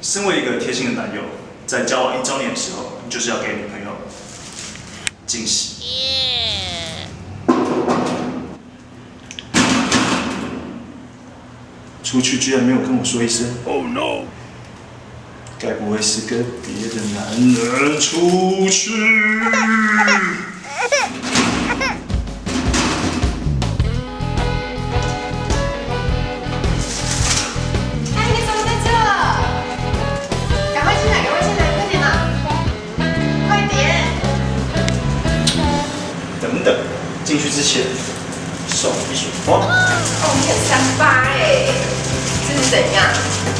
身为一个贴心的男友，在交往1周年的时候，就是要给女朋友惊喜。出去居然没有跟我说一声 ，Oh no！ 该不会是跟别的男人出去？哎，你怎么在这？赶快进来，赶快进来，快点啦！快点！等等，进去之前送一束花。哦，你很38哎，这是怎样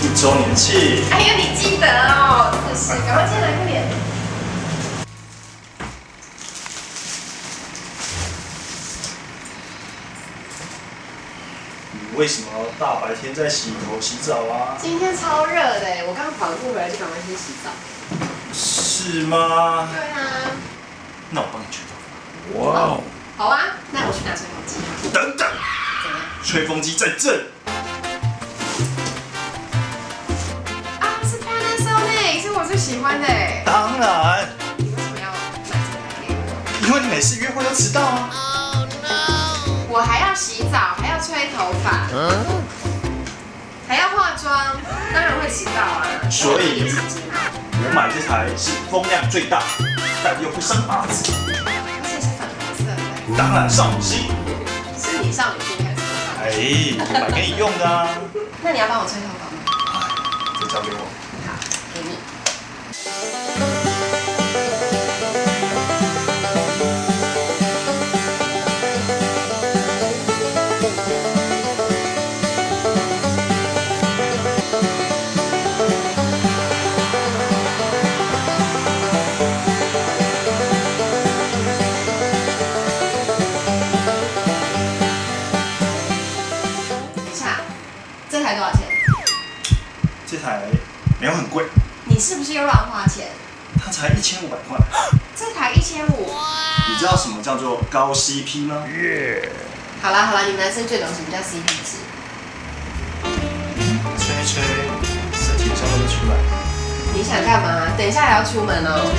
1周年庆。哎呀，你记得哦，真的是，赶快进来，快点！你为什么大白天在洗头洗澡啊？今天超热的哎，我刚跑步回来就赶快先洗澡。是吗？对啊。那我帮你吹头发。哇哦！好啊，那我去拿吹风机。等等，怎样？吹风机在这里。啊，是 Panasonic，是我最喜欢的哎。当然，你为什么要买这台给我？因为你每次约会都迟到啊。我还要洗澡，还要吹头发，还要化妆，当然会迟到啊。所以我买这台是风量最大，但又不伤把子，而且是粉红色的，当然少女心。是你少女心还是我少女心？哎，买给你用的啊。那你要帮我吹头发吗？这交给我。好，给你。这台多少钱？这台没有很贵，你是不是又乱花钱？它才1500块。这台1500。你知道什么叫做高 CP 吗？好啦好啦，你们男生最懂什么叫 CP 值。吹一吹，身体的香味就出来。你想干嘛？等一下还要出门哦。